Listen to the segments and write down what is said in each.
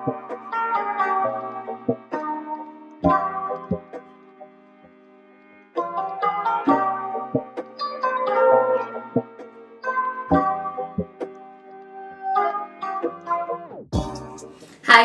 Hi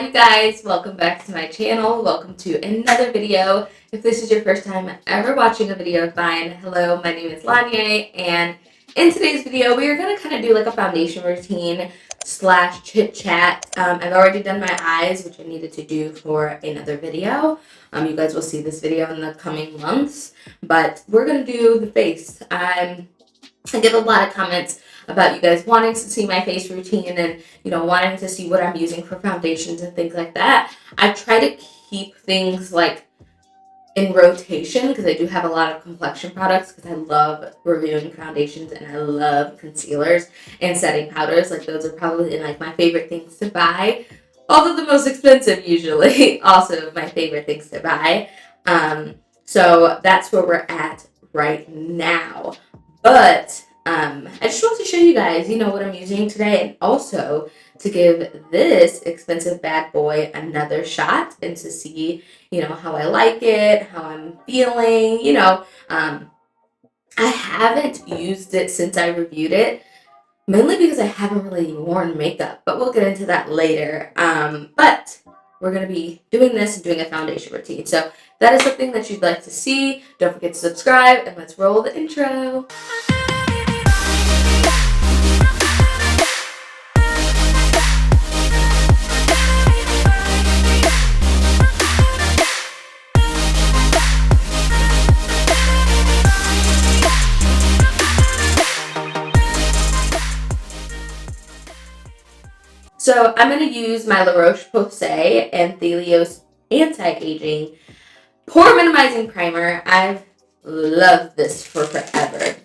you guys, welcome back to my channel. Welcome to another video. If this is your first time ever watching a video of mine, hello, my name is Lonyea, and in today's video we are going to kind of do like a foundation routine slash chit chat. I've already done my eyes, which I needed to do for another video. You guys will see this video in the coming months, but we're going to do the face. I get a lot of comments about you guys wanting to see my face routine and, wanting to see what I'm using for foundations and things like that. I try to keep things like in rotation because I do have a lot of complexion products because I love reviewing foundations and I love concealers and setting powders. Like those are probably like my favorite things to buy. Although the most expensive usually also my favorite things to buy. So that's where we're at right now. But I just want to show you guys, what I'm using today, and also to give this expensive bad boy another shot and to see, how I like it, how I'm feeling, I haven't used it since I reviewed it, mainly because I haven't really worn makeup, but we'll get into that later. But we're going to be doing this and doing a foundation routine. So if that is something that you'd like to see, don't forget to subscribe, and let's roll the intro. So I'm going to use my La Roche-Posay and Thelios Anti-Aging Pore Minimizing Primer. I've loved this for forever.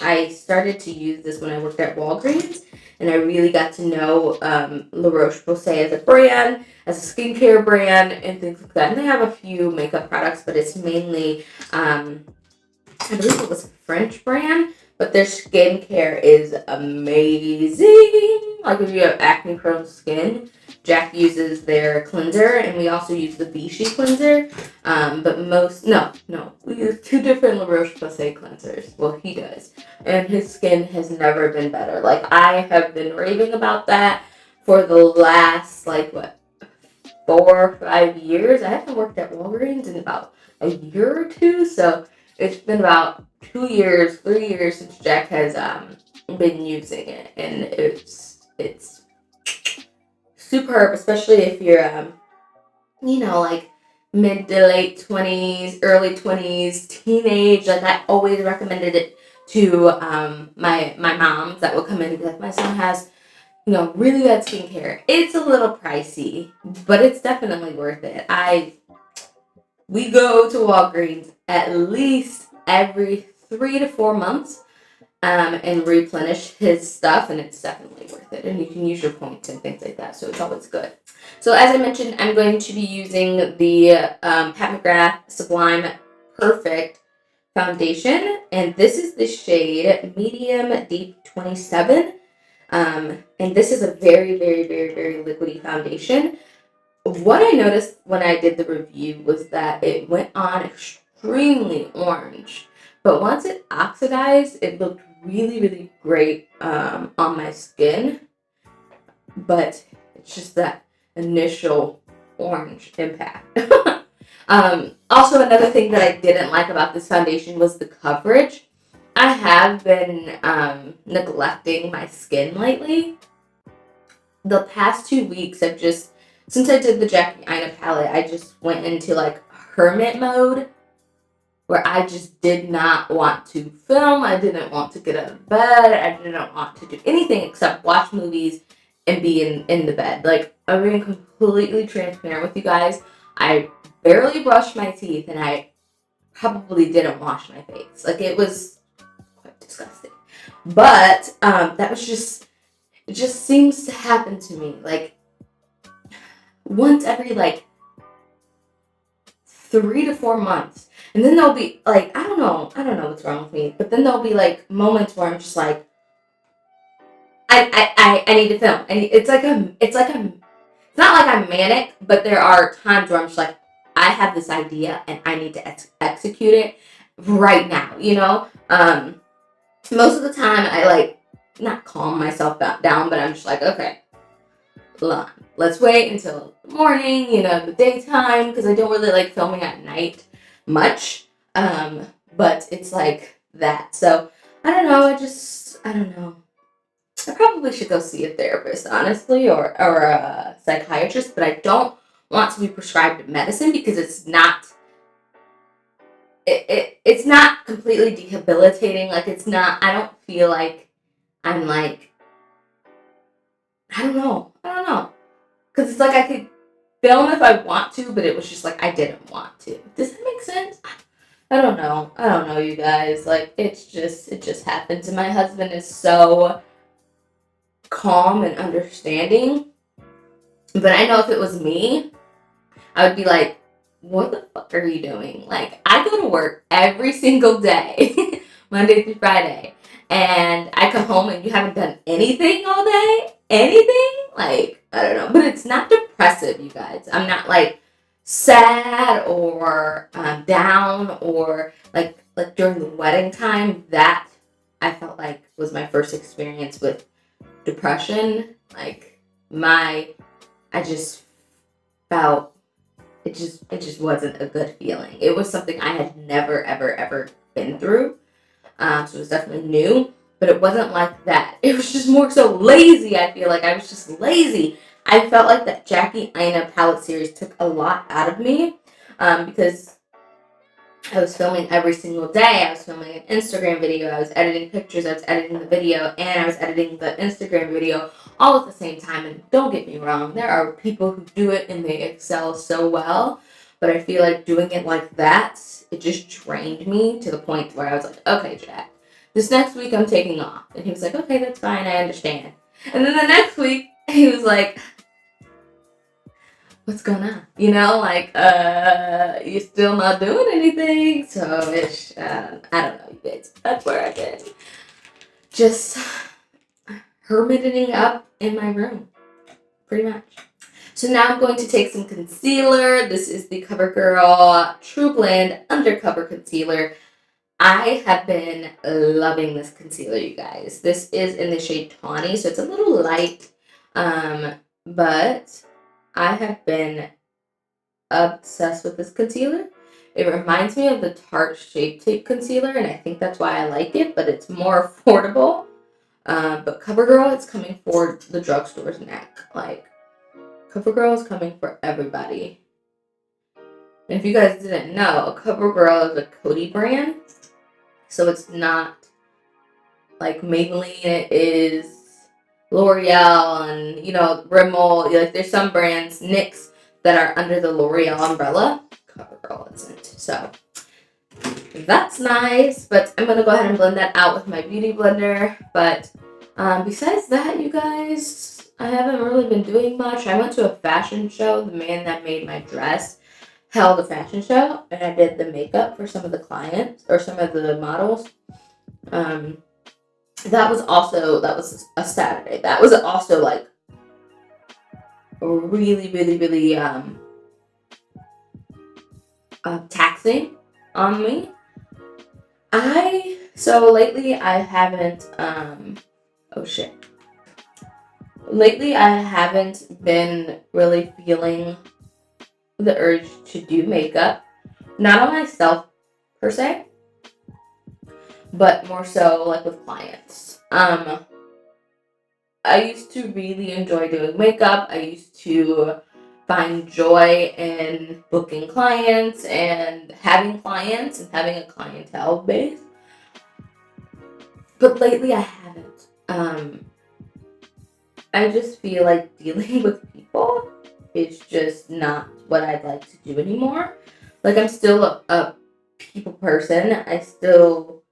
I started to use this when I worked at Walgreens, and I really got to know La Roche-Posay as a brand, as a skincare brand, and things like that. And they have a few makeup products, but it's mainly, I believe it was a French brand. But their skincare is amazing. Like if you have acne prone skin, Jack uses their cleanser, and we also use the Vichy cleanser. We use two different La Roche-Posay cleansers. Well, he does. And his skin has never been better. Like, I have been raving about that for the last, 4 or 5 years. I haven't worked at Walgreens in about a year or two, so it's been about 2 years, 3 years since Jack has been using it, and it's superb, especially if you're mid to late 20s, early 20s, teenage. Like I always recommended it to my moms that would come in and be like, my son has really bad skincare. It's a little pricey, but it's definitely worth it. We go to Walgreens at least every 3 to 4 months and replenish his stuff, and it's definitely worth it. And you can use your points and things like that, so it's always good. So as I mentioned, I'm going to be using the Pat McGrath Sublime Perfect Foundation, and this is the shade Medium Deep 27. And this is a very, very, very, very liquidy foundation. What I noticed when I did the review was that it went on extremely orange, but once it oxidized, it looked really, really great on my skin, but it's just that initial orange impact. Also, another thing that I didn't like about this foundation was the coverage. I have been neglecting my skin lately. The past 2 weeks, since I did the Jackie Aina palette, I just went into like hermit mode where I just did not want to film. I didn't want to get out of bed. I didn't want to do anything except watch movies and be in the bed. Like, I'm being completely transparent with you guys. I barely brushed my teeth, and I probably didn't wash my face. Like, it was quite disgusting. But that was it just seems to happen to me. Like, once every 3 to 4 months. And then there'll be I don't know what's wrong with me, but then there'll be moments where I'm just like, I need to film. It's like it's not like I'm manic, but there are times where I'm just like, I have this idea and I need to execute it right now, you know? Most of the time I like not calm myself down, but I'm just like, okay, let's wait until the morning, the daytime, because I don't really like filming at night much. But it's like that. So I don't know. I don't know. I probably should go see a therapist, honestly, or a psychiatrist, but I don't want to be prescribed medicine because it's not completely debilitating. Like, it's not, I don't feel like I'm like, I don't know. Because it's like I could film if I want to, but it was just like I didn't want to. Does that make sense? I don't know. I don't know, you guys. Like, it just happens. And my husband is so calm and understanding. But I know if it was me, I would be like, what the fuck are you doing? Like, I go to work every single day, Monday through Friday, and I come home and you haven't done anything all day? Anything? Like, I don't know. But it's not depressive, you guys. I'm not like sad or down or like during the wedding time. That I felt like was my first experience with depression. Like, I just felt it just wasn't a good feeling. It was something I had never ever ever been through. So it was definitely new, but it wasn't like that. It was just more so lazy. I feel like I was just lazy. I felt like that Jackie Aina palette series took a lot out of me, because I was filming every single day. I was filming an Instagram video. I was editing pictures. I was editing the video, and I was editing the Instagram video all at the same time. And don't get me wrong, there are people who do it and they excel so well. But I feel like doing it like that, it just drained me to the point where I was like, okay, Jack, this next week I'm taking off. And he was like, okay, that's fine. I understand. And then the next week, he was like, what's going on? Like, you're still not doing anything. So it's, I don't know, you guys. That's where I've been. Just hermiting up in my room, pretty much. So now I'm going to take some concealer. This is the CoverGirl True Blend Undercover Concealer. I have been loving this concealer, you guys. This is in the shade Tawny, so it's a little light, but I have been obsessed with this concealer. It reminds me of the Tarte Shape Tape concealer, and I think that's why I like it, but it's more affordable. But CoverGirl is coming for the drugstore's neck. Like, CoverGirl is coming for everybody. And if you guys didn't know, CoverGirl is a Coty brand, so it's not like Maybelline. It is L'Oreal and Rimmel. Like, there's some brands, NYX, that are under the L'Oreal umbrella. CoverGirl isn't. So that's nice. But I'm gonna go ahead and blend that out with my beauty blender. But besides that, you guys, I haven't really been doing much. I went to a fashion show. The man that made my dress held a fashion show, and I did the makeup for some of the clients or some of the models. That was a Saturday. That was also like really, really, really taxing on me. So lately I haven't oh shit. Lately I haven't been really feeling the urge to do makeup. Not on myself per se, but more so like with clients. I used to really enjoy doing makeup. I used to find joy in booking clients and having a clientele base. But lately I haven't. I just feel like dealing with people is just not what I'd like to do anymore. Like, I'm still a people person. I still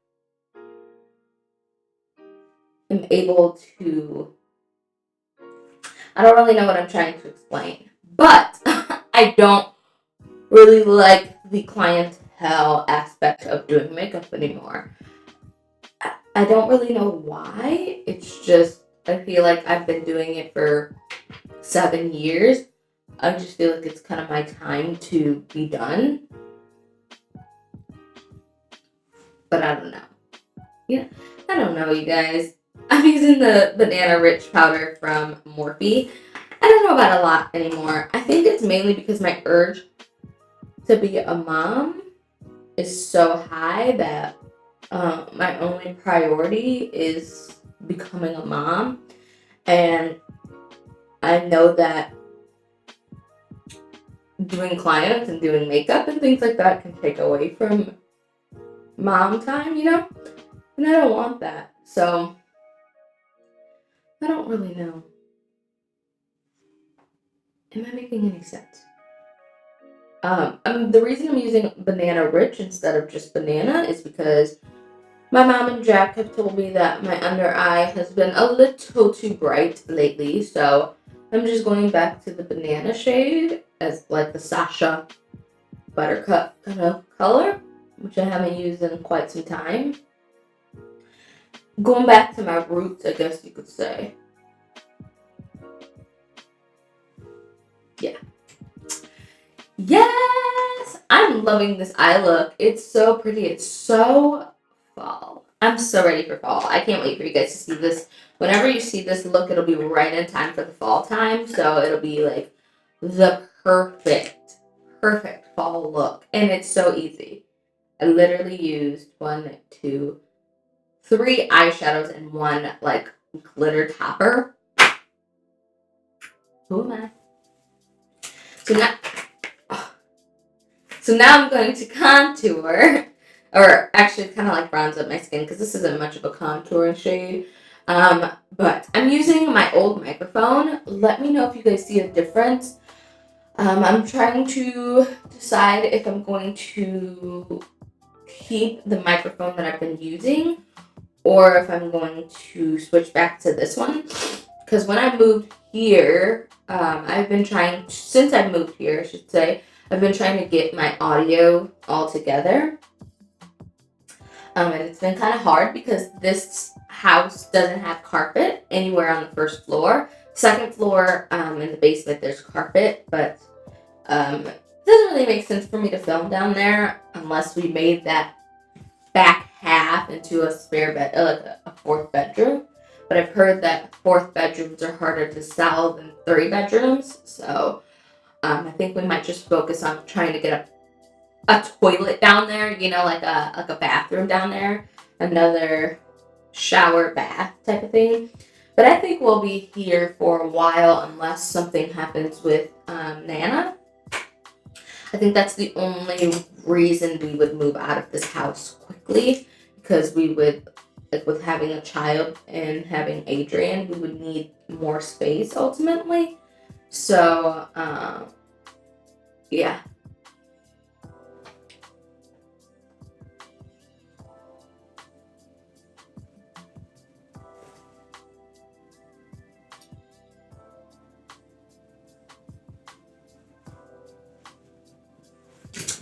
am able to, I don't really know what I'm trying to explain, but I don't really like the clientele aspect of doing makeup anymore. I don't really know why. It's just, I feel like I've been doing it for 7 years. I just feel like it's kind of my time to be done. But I don't know. Yeah, I don't know, you guys. I'm using the banana rich powder from Morphe. I don't know about a lot anymore. I think it's mainly because my urge to be a mom is so high that my only priority is becoming a mom. And I know that doing clients and doing makeup and things like that can take away from mom time, you know? And I don't want that. So I don't really know. Am I making any sense? The reason I'm using Banana Rich instead of just banana is because my mom and Jack have told me that my under eye has been a little too bright lately, so I'm just going back to the banana shade as like the Sasha Buttercup kind of color, which I haven't used in quite some time. Going back to my roots, I guess you could say. Yeah. Yes! I'm loving this eye look. It's so pretty. It's so fall. I'm so ready for fall. I can't wait for you guys to see this. Whenever you see this look, it'll be right in time for the fall time. So it'll be like the perfect fall look. And it's so easy. I literally used 1, 2, 3 eyeshadows and 1 like glitter topper. Who am I? So now I'm going to contour, or actually kind of like bronze up my skin because this isn't much of a contouring shade. But I'm using my old microphone. Let me know if you guys see a difference. I'm trying to decide if I'm going to keep the microphone that I've been using or if I'm going to switch back to this one. Because when I moved here, since I moved here, I should say, I've been trying to get my audio all together. And it's been kind of hard because this house doesn't have carpet anywhere on the first floor. Second floor, in the basement, there's carpet, but it doesn't really make sense for me to film down there unless we made that back half into a spare bed, like a 4th bedroom. But I've heard that 4th bedrooms are harder to sell than 3 bedrooms, so I think we might just focus on trying to get a toilet down there, you know, like a bathroom down there, another shower bath type of thing. But I think we'll be here for a while unless something happens with Nana. I think that's the only reason we would move out of this house quickly, because we would, like with having a child and having Adrian, we would need more space ultimately. So, yeah.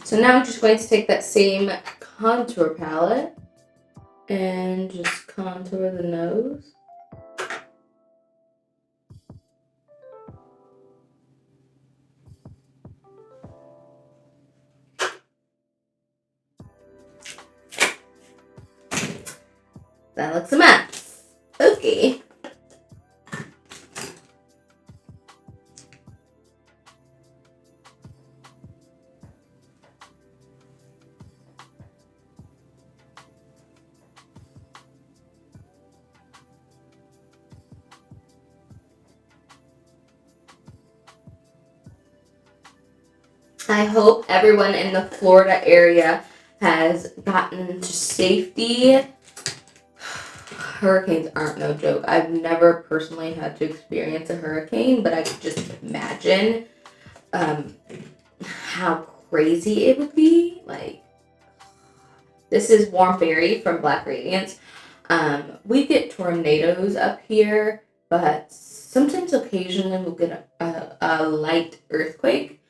So now I'm just going to take that same contour palette and just contour the nose. That looks a mess. Okay. I hope everyone in the Florida area has gotten to safety. Hurricanes aren't no joke. I've never personally had to experience a hurricane, but I could just imagine how crazy it would be. Like, this is Warm Berry from Black Radiance. We get tornadoes up here, but sometimes occasionally we'll get a light earthquake.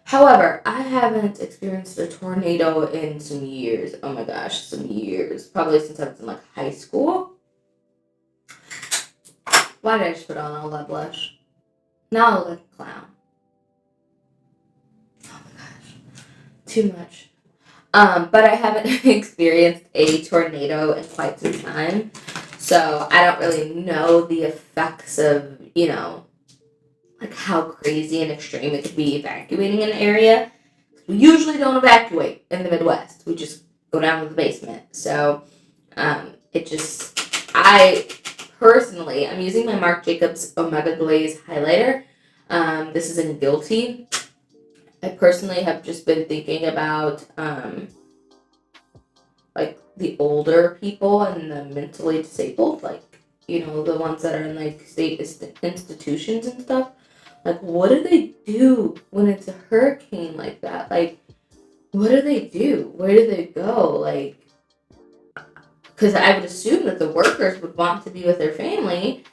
However, I haven't experienced a tornado in some years. Oh my gosh, some years. Probably since I was in like high school. Why did I just put on all that blush? Now I look like a clown. Oh my gosh. Too much. But I haven't experienced a tornado in quite some time. So I don't really know the effects of, like how crazy and extreme it could be evacuating an area. We usually don't evacuate in the Midwest. We just go down to the basement. So I personally, I'm using my Marc Jacobs Omega Glaze highlighter. This is in Guilty. I personally have just been thinking about like the older people and the mentally disabled, like, the ones that are in like state institutions and stuff. Like, what do they do when it's a hurricane like that? Like, what do they do? Where do they go? Like, because I would assume that the workers would want to be with their family.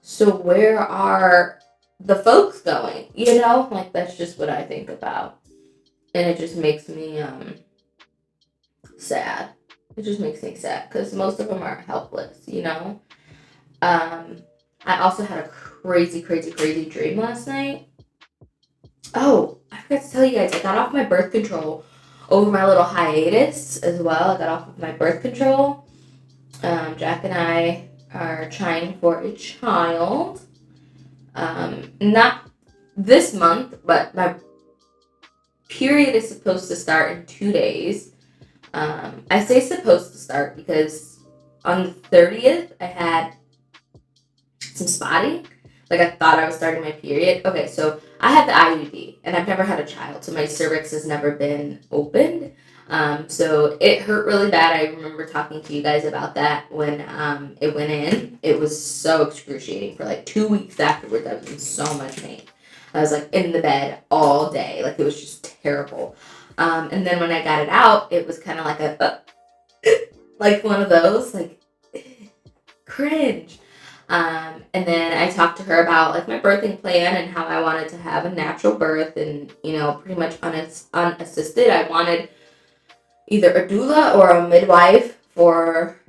So where are the folks going? Like, that's just what I think about. And it just makes me sad. It just makes me sad because most of them are helpless. I also had a crazy, crazy, crazy dream last night. Oh, I forgot to tell you guys, I got off my birth control over my little hiatus as well. I got off of my birth control. Jack and I are trying for a child. Not this month, but my period is supposed to start in 2 days. I say supposed to start because on the 30th, I had some spotting. Like, I thought I was starting my period. Okay, so I had the IUD, and I've never had a child, so my cervix has never been opened. So it hurt really bad. I remember talking to you guys about that when it went in. It was so excruciating. For like 2 weeks afterwards, I was in so much pain. I was like in the bed all day. Like, it was just terrible. And then when I got it out, it was kind of like like one of those, like, cringe. And then I talked to her about like my birthing plan and how I wanted to have a natural birth and, pretty much unassisted. I wanted either a doula or a midwife for,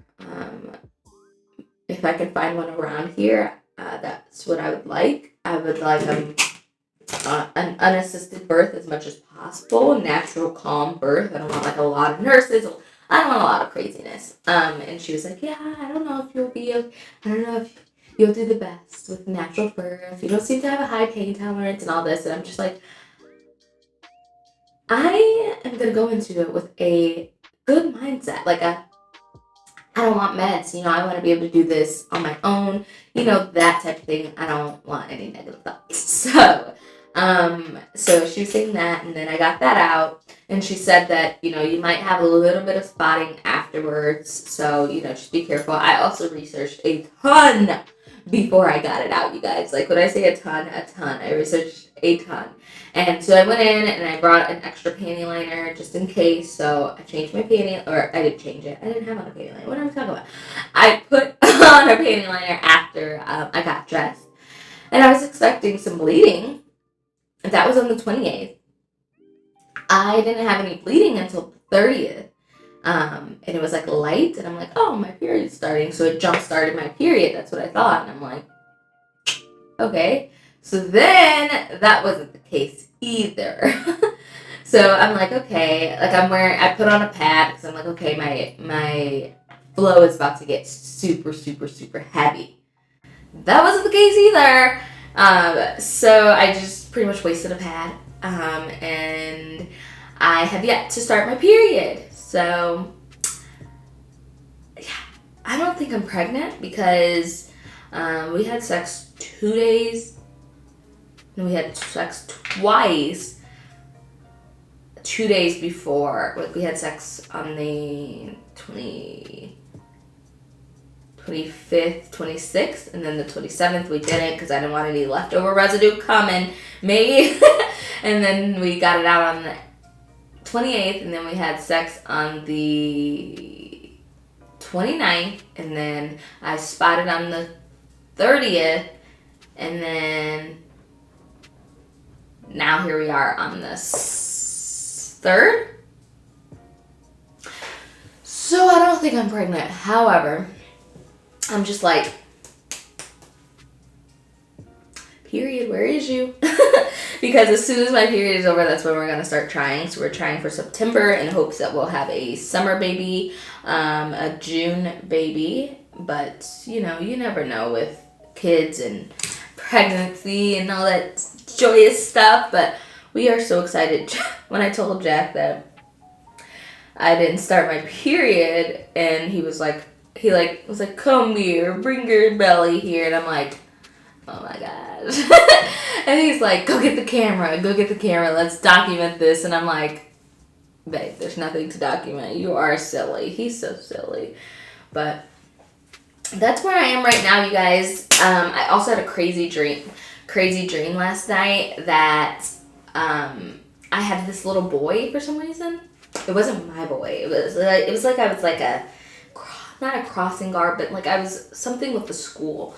if I can find one around here, that's what I would like. I would like an unassisted birth as much as possible, a natural, calm birth. I don't want like a lot of nurses. I don't want a lot of craziness. And she was like, yeah, I don't know if you'll do the best with natural birth. You don't seem to have a high pain tolerance and all this. And I'm just like, I am going to go into it with a good mindset. Like, I don't want meds. I want to be able to do this on my own. That type of thing. I don't want any negative thoughts. So she was saying that, and then I got that out. And she said that, you might have a little bit of spotting afterwards. So, just be careful. I also researched a ton before I got it out, you guys. Like, when I say a ton. I researched a ton. And so I went in and I brought an extra panty liner just in case. So I changed my panty, or I didn't change it. I didn't have on a panty liner. What am I talking about? I put on a panty liner after I got dressed. And I was expecting some bleeding. That was on the 28th. I didn't have any bleeding until the 30th. And it was like light. And I'm like, oh, my period's starting. So it jump started my period. That's what I thought. And I'm like, okay. So then that wasn't the case either. So I'm like, okay. Like, I put on a pad because I'm like, okay, my flow is about to get super, super, super heavy. That wasn't the case either. So I just pretty much wasted a pad. And I have yet to start my period. So, yeah, I don't think I'm pregnant because we had sex 2 days. And we had sex twice 2 days before. Like, we had sex on the 25th, 26th, and then the 27th we didn't because I didn't want any leftover residue coming, me. And then we got it out on the 28th, and then we had sex on the 29th, and then I spotted on the 30th, and then now here we are on the 3rd. So I don't think I'm pregnant. However, I'm just like, period, where is you? Because as soon as my period is over, that's when we're going to start trying. So we're trying for September in hopes that we'll have a summer baby, a June baby. But, you know, you never know with kids and pregnancy and all that joyous stuff. But we are so excited. When I told Jack that I didn't start my period, and he was like, come here, bring your belly here. And I'm like, oh my gosh. And he's like, go get the camera, let's document this. And I'm like, babe, there's nothing to document. You are silly. He's so silly. But that's where I am right now, you guys. I also had a crazy dream last night that I had this little boy for some reason. It wasn't my boy. It was like I was like not a crossing guard, but like I was something with the school.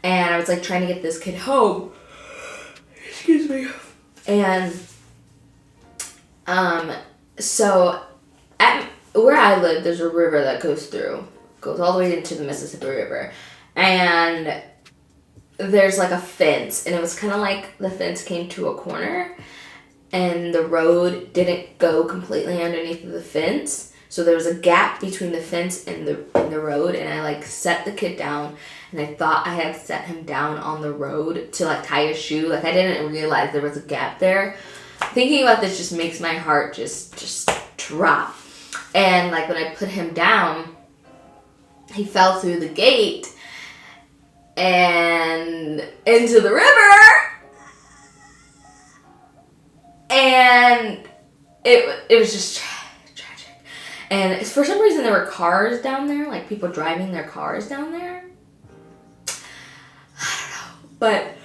And I was like trying to get this kid home. Excuse me. And so at where I live, there's a river that goes all the way into the Mississippi River. And there's like a fence, and it was kind of like the fence came to a corner, and the road didn't go completely underneath the fence. So there was a gap between the fence and the road, and I like set the kid down, and I thought I had set him down on the road to like tie a shoe. Like I didn't realize there was a gap there. Thinking about this just makes my heart just drop. And like when I put him down, he fell through the gate and into the river, and it was just tragic. And for some reason there were cars down there, like people driving their cars down there. I don't know, but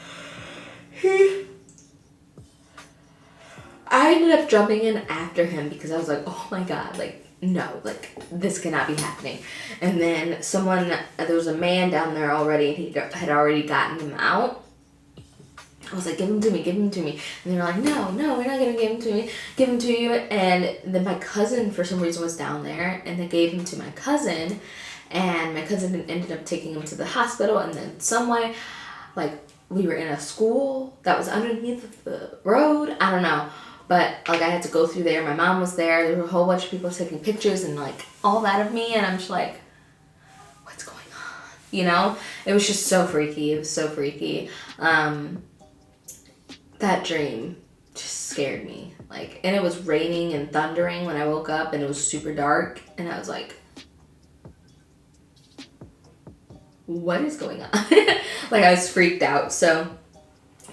I ended up jumping in after him because I was like, oh my god, like no, like this cannot be happening. And then there was a man down there already, and he had already gotten him out. I was like, give him to me. And they were like, no, we're not going to give him to you. And then my cousin, for some reason, was down there, and they gave him to my cousin. And my cousin ended up taking him to the hospital. And then some way, like, we were in a school that was underneath the road. I don't know. But, like, I had to go through there. My mom was there. There were a whole bunch of people taking pictures and, like, all that of me. And I'm just like, what's going on? You know? It was just so freaky. It was so freaky. That dream just scared me. Like, and it was raining and thundering when I woke up, and it was super dark, and I was like, what is going on? Like, I was freaked out. So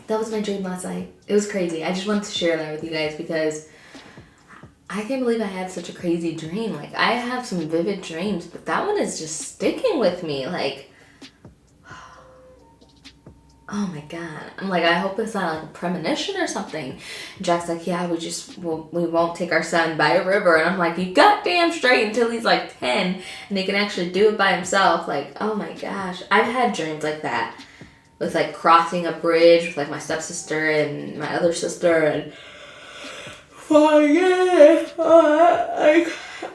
that was my dream last night. It was crazy. I just wanted to share that with you guys because I can't believe I had such a crazy dream. Like, I have some vivid dreams, but that one is just sticking with me. Like, oh my god. I'm like, I hope it's not like a premonition or something. Jack's like, yeah, we won't take our son by a river. And I'm like, you goddamn straight, until he's like 10 and he can actually do it by himself. Like, oh my gosh. I've had dreams like that with like crossing a bridge with like my stepsister and my other sister, and I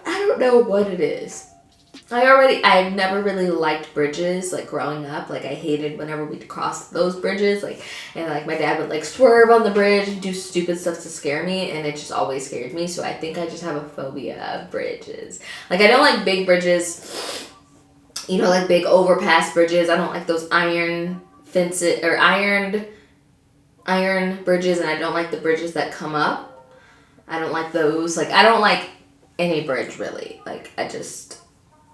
don't know what it is. I've never really liked bridges, like, growing up. Like, I hated whenever we'd cross those bridges, like, and, like, my dad would, like, swerve on the bridge and do stupid stuff to scare me, and it just always scared me, so I think I just have a phobia of bridges. Like, I don't like big bridges, you know, like, big overpass bridges. I don't like those iron fences, or iron bridges, and I don't like the bridges that come up. I don't like those. Like, I don't like any bridge, really. Like,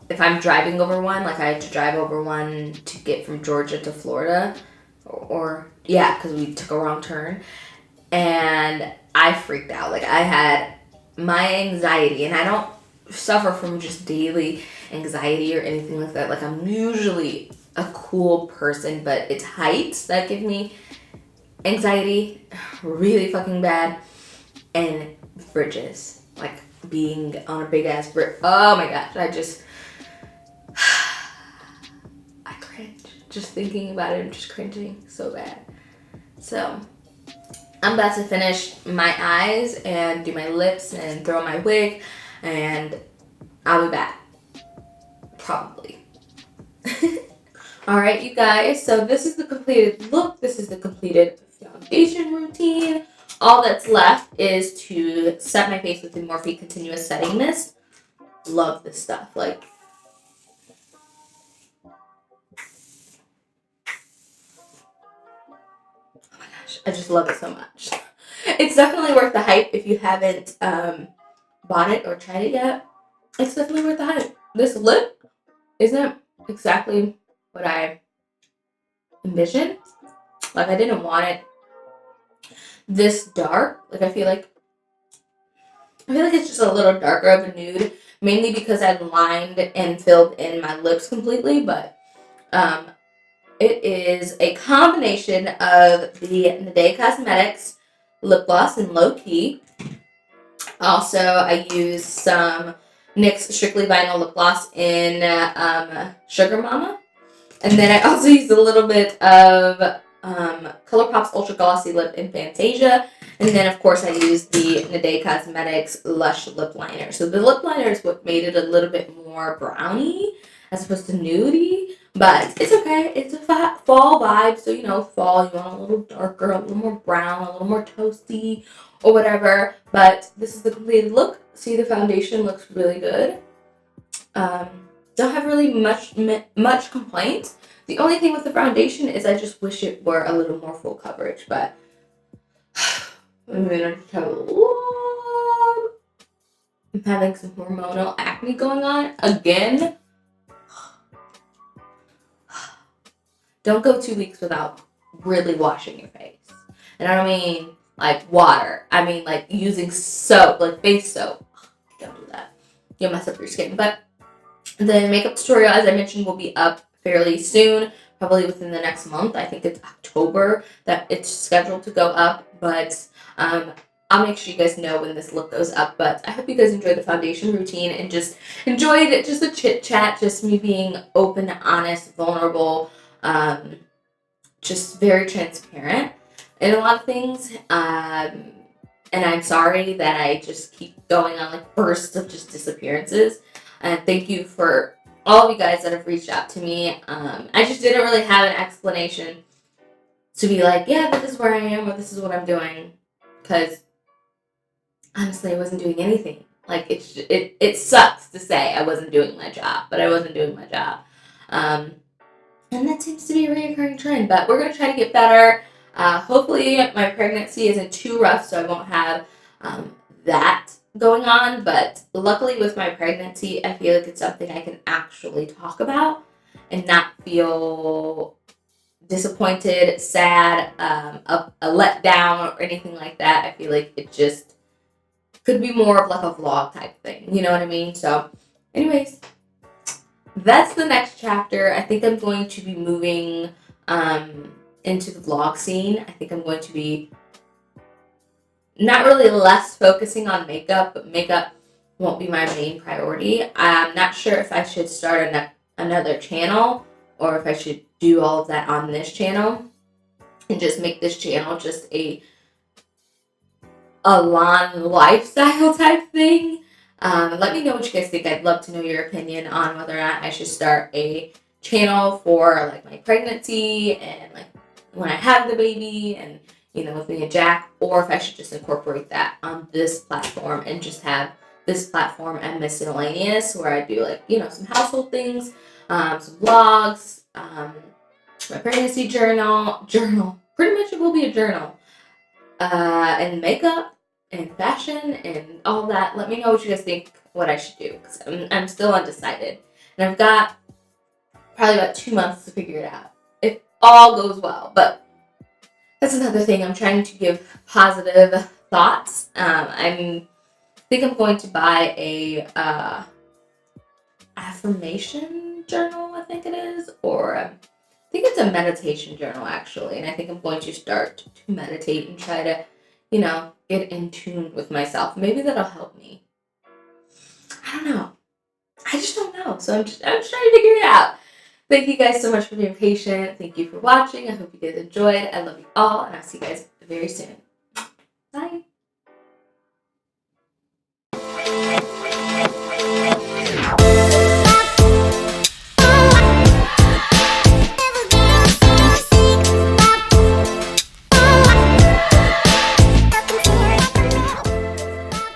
if I'm driving over one, like I had to drive over one to get from Georgia to Florida, because we took a wrong turn, and I freaked out. Like, I had my anxiety, and I don't suffer from just daily anxiety or anything like that. Like, I'm usually a cool person, but it's heights that give me anxiety really fucking bad, and bridges, like being on a big ass bridge. Oh my gosh, I cringe. Just thinking about it, I'm just cringing so bad. So, I'm about to finish my eyes and do my lips and throw on my wig, and I'll be back. Probably. Alright, you guys, so this is the completed look. This is the completed foundation routine. All that's left is to set my face with the Morphe Continuous Setting Mist. Love this stuff. Like, oh my gosh, I just love it so much. It's definitely worth the hype if you haven't bought it or tried it yet. It's definitely worth the hype. This lip isn't exactly what I envisioned. Like, I didn't want it this dark. Like, I feel like it's just a little darker of a nude, mainly because I lined and filled in my lips completely. But it is a combination of the Naday Cosmetics lip gloss in Low Key. Also, I used some NYX Strictly Vinyl lip gloss in Sugar Mama. And then I also used a little bit of ColourPop's Ultra Glossy Lip in Fantasia. And then, of course, I used the Naday Cosmetics Lush Lip Liner. So the lip liner is what made it a little bit more browny as opposed to nudie. But it's okay. It's a fall vibe. So, fall, you want a little darker, a little more brown, a little more toasty, or whatever. But this is the completed look. See, the foundation looks really good. Don't have really much complaints. The only thing with the foundation is I just wish it were a little more full coverage, but I'm having some hormonal acne going on again. Don't go 2 weeks without really washing your face. And I don't mean like water. I mean like using soap, like face soap. Don't do that. You'll mess up your skin. But the makeup tutorial, as I mentioned, will be up fairly soon, probably within the next month. I think it's October that it's scheduled to go up, but I'll make sure you guys know when this look goes up. But I hope you guys enjoyed the foundation routine and just enjoyed just a chit chat, just me being open, honest, vulnerable, just very transparent in a lot of things. And I'm sorry that I just keep going on like bursts of just disappearances. And thank you for all of you guys that have reached out to me. I just didn't really have an explanation to be like, yeah, this is where I am or this is what I'm doing. Because honestly, I wasn't doing anything. Like, it sucks to say I wasn't doing my job, but I wasn't doing my job. And that seems to be a reoccurring trend. But we're going to try to get better. Hopefully, my pregnancy isn't too rough, so I won't have that going on. But luckily, with my pregnancy, I feel like it's something I can actually talk about and not feel disappointed, sad, a letdown, or anything like that. I feel like it just could be more of like a vlog type thing. You know what I mean? So, anyways, that's the next chapter. I think I'm going to be moving into the vlog scene. I think I'm going to be not really less focusing on makeup, but makeup won't be my main priority. I'm not sure if I should start another channel or if I should do all of that on this channel and just make this channel just a lawn lifestyle type thing. Let me know what you guys think. I'd love to know your opinion on whether or not I should start a channel for like my pregnancy and like when I have the baby and with me and Jack, or if I should just incorporate that on this platform and just have this platform and miscellaneous where I do like some household things, some vlogs, my pregnancy journal. Pretty much it will be a journal, and makeup and fashion and all that. Let me know what you guys think what I should do because I'm still undecided and I've got probably about 2 months to figure it out if all goes well. But that's another thing. I'm trying to give positive thoughts. I think I'm going to buy a affirmation journal. I think it is, or I think it's a meditation journal actually. And I think I'm going to start to meditate and try to, get in tune with myself. Maybe that'll help me. I don't know. I just don't know. So I'm just trying to figure it out. Thank you guys so much for being patient. Thank you for watching. I hope you guys enjoyed. I love you all, and I'll see you guys very soon.